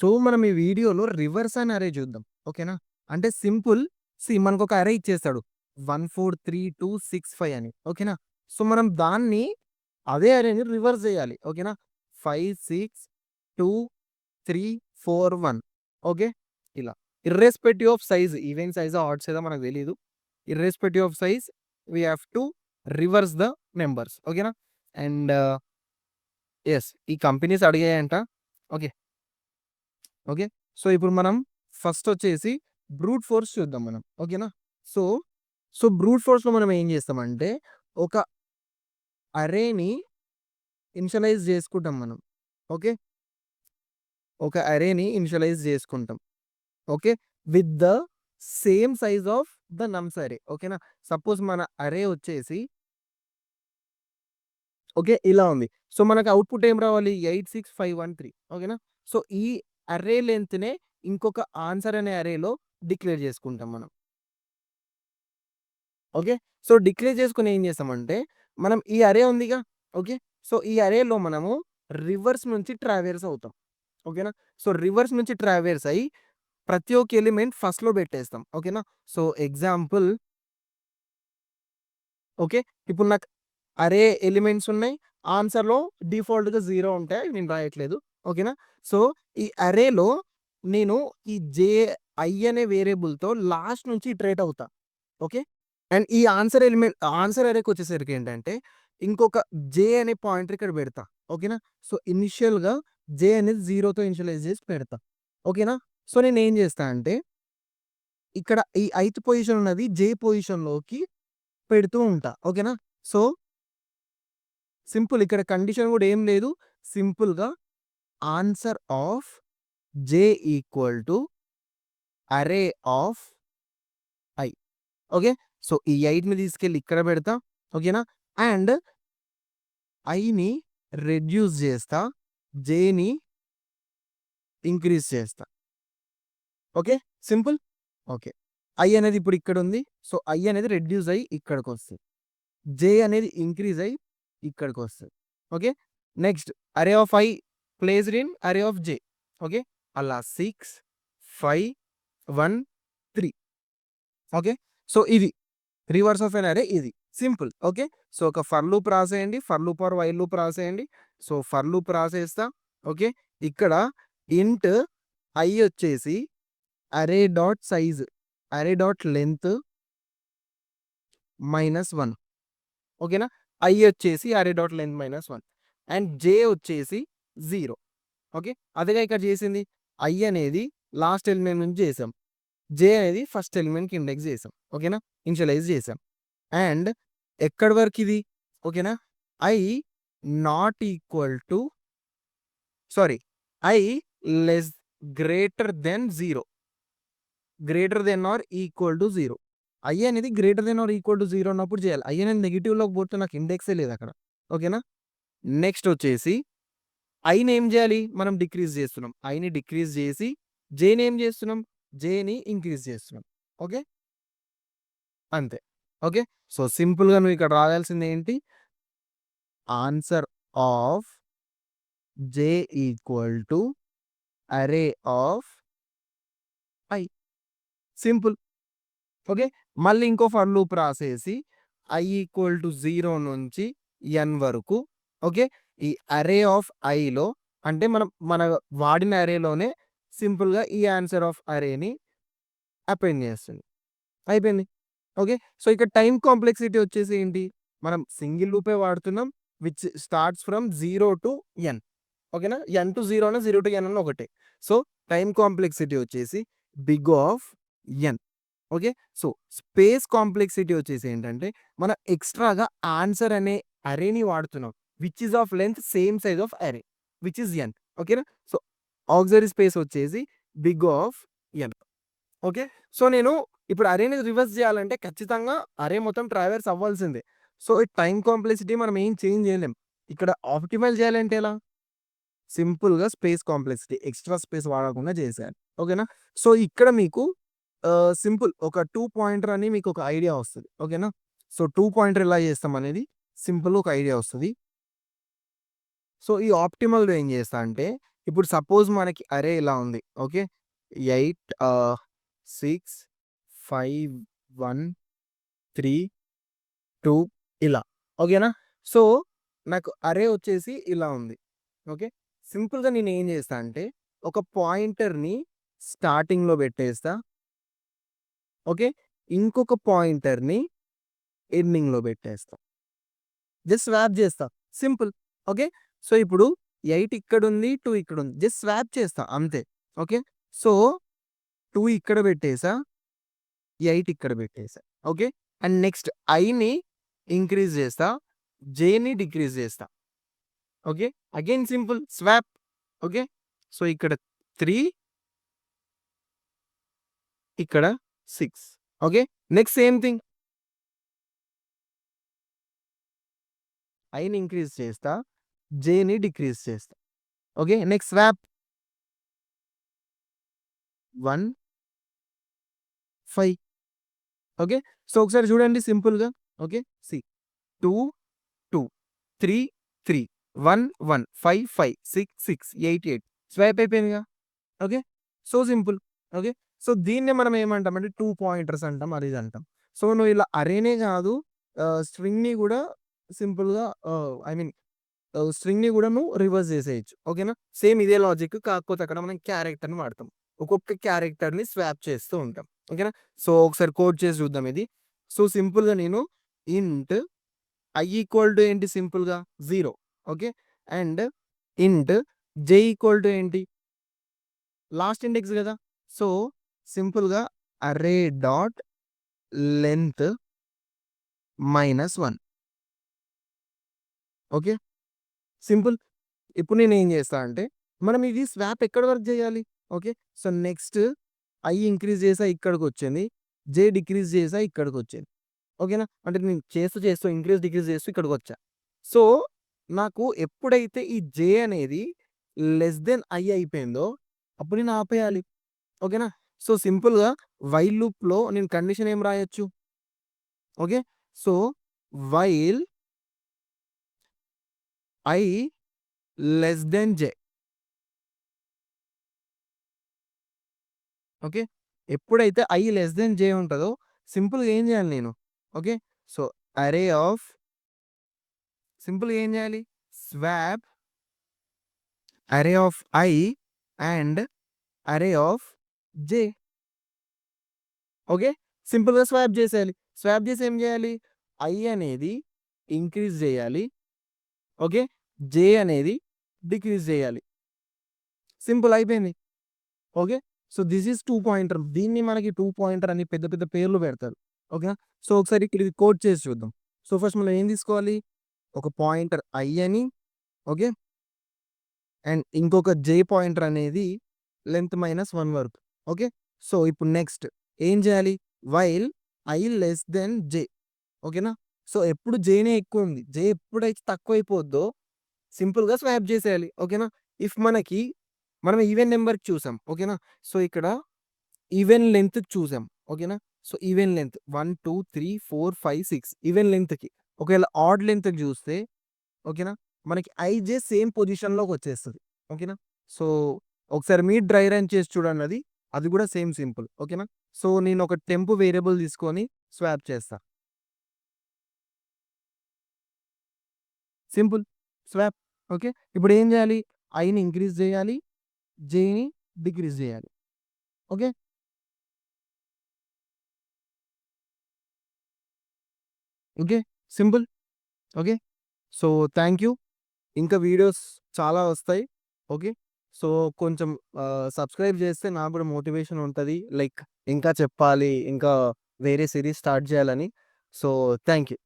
So, మనం ఈ వీడియోలో రివర్స్ అనే అరే చూద్దాం. ఓకేనా? అంటే సింపుల్ మనకొక అరే ఇచ్చేసాడు. 1, 4, 3, 2, 6, 5 అని. ఓకేనా? సో, మనం దాన్ని అదే అరేని రివర్స్ చేయాలి. ఓకేనా? 5, 6, 2, 3, 4, 1 ఓకే. ఇలా. ఇర్రెస్పెక్టివ్ ఆఫ్ సైజ్ ఈవెన్ సైజా, ఆడ్ సైజా మనకు తెలీదు. Irrespective of size we have to reverse the numbers. ఓకేనా? అండ్ యెస్, ఈ కంపెనీస్ అడిగాయంట. ఓకే. ఓకే. సో, ఇప్పుడు మనం ఫస్ట్ వచ్చేసి బ్రూట్ ఫోర్స్ చూద్దాం మనం. ఓకేనా? సో, బ్రూట్ ఫోర్స్‌లో మనం ఏం చేస్తామంటే ఒక అరేని ఇనిషియలైజ్ చేసుకుంటాం మనం. ఓకే. ఒక అరేని ఇనిషియలైజ్ చేసుకుంటాం. Okay. With the same size of the నమ్స్ అరే. ఓకేనా? సపోజ్ మన అరే వచ్చేసి ఓకే. ఇలా ఉంది. సో, మనకు అవుట్‌పుట్ ఏం రావాలి? 86513 ఓకేనా? సో, ఈ అర్రే లెంగ్త్‌నే ఇంకొక ఆన్సర్ అనే అరేలో డిక్లేర్ చేసుకుంటాం మనం. ఓకే. సో, డిక్లేర్ చేసుకొని ఏం చేస్తామంటే, మనం ఈ అరే ఉందిగా. ఓకే. సో, ఈ అరేలో మనము రివర్స్ నుంచి ట్రావెర్స్ అవుతాం. ఓకేనా? సో, రివర్స్ నుంచి ట్రావెర్స్ అయ్యి ప్రతి ఒక్క ఎలిమెంట్ ఫస్ట్‌లో పెట్టేస్తాం. ఓకేనా? So, example okay. ఇప్పుడు నాకు అరే ఎలిమెంట్స్ ఉన్నాయి. ఆన్సర్‌లో డిఫాల్ట్‌గా 0 ఉంటాయి. నేను రాయట్లేదు. ఓకేనా? సో, ఈ అరేలో నేను ఈ ఐ అనే వేరియబుల్‌తో లాస్ట్ నుంచి ఇటరేట్ అవుతా. ఓకే. అండ్ ఈ ఆన్సర్ అరేకొచ్చేసరికి ఏంటంటే, ఇంకొక అనే పాయింటర్ ఇక్కడ పెడతా. ఓకేనా? సో, ఇనిషియల్‌గా అనేది 0తో ఇనిషియలైజ్ చేసి పెడతా. ఓకేనా? సో, నేనేం చేస్తా అంటే, ఇక్కడ ఈ పొజిషన్ ఉన్నది పొజిషన్‌లోకి పెడుతూ ఉంటా. ఓకేనా? సో, సింపుల్ ఇక్కడ కండిషన్ గూడా ఏం లేదు. సింపుల్‌గా answer of J equal to అరే ఆఫ్ ఐ. ఓకే. సో, ఈ 8ని తీసుకెళ్ళి ఇక్కడ పెడతా. ఓకేనా? అండ్ ఐని రెడ్యూస్ చేస్తా. జేని ఇంక్రీజ్ చేస్తా. ఓకే. సింపుల్. ఓకే. ఐ అనేది ఇప్పుడు ఇక్కడుంది. సో, ఐ అనేది రెడ్యూస్ అయ్యి ఇక్కడికొస్తది. జే అనేది ఇంక్రీజ్ అయ్యి ఇక్కడికొస్తది. Okay. Next array of I placed in array of J. Okay. అలా 6, 5, 1, 3 ఓకే. సో, ఇది రివర్స్ ఆఫ్ ఎన్ అరే ఇది. సింపుల్. ఓకే. సో, ఒక ఫర్ లూప్ రాసేయండి. For loop or while loop రాసేయండి. సో, ఫర్ లూప్ రాసేస్తా. Okay. ఇక్కడ int I వచ్చేసి array dot size, array dot length -1 ఓకేనా? ఐ వచ్చేసి array dot length -1 and J వచ్చేసి 0 ఓకే. అదేగా ఇక్కడ చేసింది. ఐ అనేది లాస్ట్ ఎలిమెంట్ నుంచి చేసాం. జే అనేది ఫస్ట్ ఎలిమెంట్‌కి ఇండెక్స్ చేసాం. ఓకేనా? ఇనిషియలైజ్ చేసాం. అండ్ ఎక్కడి వరకిది? ఓకేనా? I not equal to sorry I less greater than 0. Greater than or equal to 0. I అనేది greater than or equal to 0 ఉన్నప్పుడు చేయాలి. ఐ అనేది నెగెటివ్‌లోకి పోతే నాకు ఇండెక్సే లేదక్కడ. ఓకేనా? నెక్స్ట్ వచ్చేసి ఐని ఏం చేయాలి? మనం డిక్రీజ్ చేస్తున్నాం. ఐని డిక్రీజ్ చేసి జేని ఏం చేస్తున్నాం? జేని ఇంక్రీజ్ చేస్తున్నాం. ఓకే. అంతే. ఓకే. సో, సింపుల్‌గా నువ్వు ఇక్కడ రాయాల్సింది ఏంటి? Answer of J equal to అరే ఆఫ్ ఐ. సింపుల్. ఓకే. మళ్ళీ ఇంకో ఫర్ లూప్ రాసేసి ఐ ఈక్వల్ టు 0 నుంచి ఎన్ వరకు ఓకే. ఈ అరే ఆఫ్ ఐలో అంటే మన వాడిన అరేలోనే సింపుల్‌గా ఈ ఆన్సర్ ఆఫ్ అరేని అపెండ్ చేస్తుంది. అయిపోయింది. ఓకే. సో, ఇక్కడ టైమ్ కాంప్లెక్సిటీ వచ్చేసి ఏంటి? మనం సింగిల్ లూపే వాడుతున్నాం. విచ్ స్టార్ట్స్ ఫ్రమ్ 0 టు ఎన్. ఓకేనా? ఎన్ టు 0 అన్నా, 0 టు ఎన్ అన్నా ఒకటే. సో, టైమ్ కాంప్లెక్సిటీ వచ్చేసి big of n. Okay. So, space complexity వచ్చేసి ఏంటంటే, మనం ఎక్స్‌ట్రాగా ఆన్సర్ అనే అరేని వాడుతున్నాం. Which is of length same size of array. Which is n. ఓకేనా? సో, ఆక్సిలరీ స్పేస్ వచ్చేసి big of n. Okay. So, నేను ఇప్పుడు అరేని రివర్స్ చేయాలంటే ఖచ్చితంగా అరే మొత్తం ట్రావెర్స్ అవ్వాల్సిందే. సో, ఈ టైమ్ కాంప్లెక్సిటీ మనం ఏం చేంజ్ చేయలేం. ఇక్కడ ఆప్టిమైజ్ చేయాలంటే ఎలా? సింపుల్‌గా స్పేస్ కాంప్లెక్సిటీ ఎక్స్‌ట్రా స్పేస్ వాడకుండా చేసేయాలి. ఓకేనా? సో, ఇక్కడ మీకు సింపుల్ ఒక 2 పాయింటర్ అని మీకు ఒక ఐడియా వస్తది. ఓకేనా? సో, 2 పాయింటర్ ఎలా చేస్తామనేది సింపుల్‌గా ఒక ఐడియా వస్తది. సో, ఈ ఆప్టిమల్‌లో ఏం చేస్తా అంటే ఇప్పుడు సపోజ్ మనకి అరే ఇలా ఉంది. ఓకే. 8 6 5 1 3 2 ఇలా. ఓకేనా? సో, నాకు అరే వచ్చేసి ఇలా ఉంది. ఓకే. సింపుల్‌గా నేనేం చేస్తా అంటే, ఒక పాయింటర్‌ని స్టార్టింగ్‌లో పెట్టేస్తా. ఓకే. ఇంకొక పాయింటర్‌ని ఎండింగ్‌లో పెట్టేస్తా. జస్ట్ స్వాప్ చేస్తా. సింపుల్. ఓకే. సో, ఇప్పుడు 8 ఇక్కడుంది. 2 ఇక్కడుంది. జస్ట్ స్వాప్ చేస్తా అంతే. ఓకే. సో, 2 ఇక్కడ పెట్టేసా. 8 ఇక్కడ పెట్టేసా. ఓకే. అండ్ నెక్స్ట్ ఐని ఇంక్రీజ్ చేస్తా. జేని డిక్రీజ్ చేస్తా. Okay. Again simple swap. Okay. So, ఇక్కడ 3 ఇక్కడ 6. ఓకే. నెక్స్ట్ సేమ్ థింగ్ ఐని ఇంక్రీజ్ చేస్తా. జేని డిక్రీజ్ చేస్తా. Okay. Next swap 1 5. Okay. So, ఒకసారి చూడండి సింపుల్‌గా. ఓకే. సీ 2 2 3 3 1 1 5 5 6 6 8 8 స్వైప్ అయిపోయిందిగా. Okay. So simple. Okay. So, దీన్నే మనం ఏమంటామంటే 2 పాయింటర్స్ అంటాం. అది ఇది అంటాం. సో, నువ్వు ఇలా అరేనే కాదు స్ట్రింగ్‌ని కూడా సింపుల్‌గా ఐ మీన్ స్ట్రింగ్‌ని కూడా నువ్వు రివర్స్ చేసేయొచ్చు. ఓకేనా? సేమ్ ఇదే లాజిక్ కాకపోతే అక్కడ మనం క్యారెక్టర్‌ని వాడతాం. ఒక్కొక్క క్యారెక్టర్‌ని స్వాప్ చేస్తూ ఉంటాం. ఓకేనా? సో, ఒకసారి కోడ్ చేసి చూద్దాం ఇది. సో, సింపుల్‌గా నేను ఇంట్ ఐ ఈక్వల్ టు ఏంటి సింపుల్‌గా 0. ఓకే. అండ్ ఇంట్ జే ఈక్వల్ టు ఏంటి? లాస్ట్ ఇండెక్స్ గదా! సో, సింపుల్‌గా array dot length -1. Okay. Simple. ఇప్పుడు నేనేం చేస్తా అంటే, మనం ఇది స్వాప్ ఎక్కడి వరకు చేయాలి? Okay. So, next I increase చేసా ఇక్కడికొచ్చింది. జే డిక్రీజ్ చేసా ఇక్కడికొచ్చింది. ఓకేనా? అంటే నేను చేస్తూ ఇంక్రీజ్, డిక్రీజ్ చేస్తూ ఇక్కడికొచ్చా. సో, నాకు ఎప్పుడైతే ఈ జే అనేది లెస్ దెన్ ఐ అయిపోయిందో, అప్పుడు నేను ఆపేయాలి. ఓకేనా? సో, సింపుల్‌గా వైల్ లూప్‌లో నేను కండిషన్ ఏం రాయొచ్చు? Okay. So, while I less than J. Okay. ఎప్పుడైతే ఐ లెస్ దెన్ జే ఉంటదో సింపుల్‌గా ఏం చేయాలి నేను? ఓకే. సో, అర్రే ఆఫ్ సింపుల్‌గా ఏం చేయాలి? Swap array of I and array of J. Okay. సింపుల్‌గా స్వాప్ చేసేయాలి. స్వాప్ చేసి ఏం చేయాలి? ఐ అనేది ఇంక్రీజ్ చేయాలి. ఓకే. జే అనేది డిక్రీజ్ చేయాలి. సింపుల్ అయిపోయింది. Okay. So, this is 2 pointer. దీన్ని మనకి 2 పాయింటర్ అని పెద్ద పెద్ద పేర్లు పెడతారు. ఓకేనా? సో, ఒకసారి ఇక్కడ ఇది కోడ్ చేసి చూద్దాం. సో, ఫస్ట్ మనం ఏం తీసుకోవాలి? ఒక పాయింటర్ ఐ అని ఓకే. అండ్ ఇంకొక జే పాయింటర్ అనేది లెంత్ -1 వరకు. ఓకే. సో, ఇప్పుడు నెక్స్ట్ ఏం చేయాలి? వైల్ ఐ లెస్ దెన్ జే. ఓకేనా? సో, ఎప్పుడు జేనే ఎక్కువుంది. జే ఎప్పుడైతే తక్కువైపోద్దో సింపుల్‌గా స్వాప్ చేసేయాలి. ఓకేనా? ఇఫ్ మనకి మనం ఈవెన్ నంబర్‌కి చూసాం. ఓకేనా? సో, ఇక్కడ ఈవెన్ లెంగ్త్‌కి చూసాం. ఓకేనా? సో, ఈవెన్ లెంగ్త్ 1, 2, 3, 4, 5, 6 ఈవెన్ లెంగ్త్‌కి. ఒకవేళ ఆడ్ లెంగ్త్‌కి చూస్తే ఓకేనా? మనకి ఐజే సేమ్ పొజిషన్‌లోకొచ్చేస్తది. ఓకేనా? సో, ఒకసారి మీరు డ్రై రన్ చేసి చూడండి అది. అది కూడా సేమ్ సింపుల్. ఓకేనా? సో, నేను ఒక టెంప్ వేరియబుల్ తీసుకొని స్వాప్ చేస్తా. సింపుల్. స్వాప్. ఓకే. ఇప్పుడేం జేయాలి? ఐని ఇంక్రీజ్ జేయాలి. జేని డిక్రీజ్ జేయాలి. Okay. Okay. Simple. Okay. So, thank you. ఇంకా వీడియోస్ చాలా వస్తాయి. ఓకే. సో, కొంచెం సబ్స్క్రైబ్ జేస్తే నాకు గూడా మోటివేషన్ ఉంటది. లైక్ ఇంకా చెప్పాలి, ఇంకా వేరే సీరీస్ స్టార్ట్ జేయాలని. So, thank you.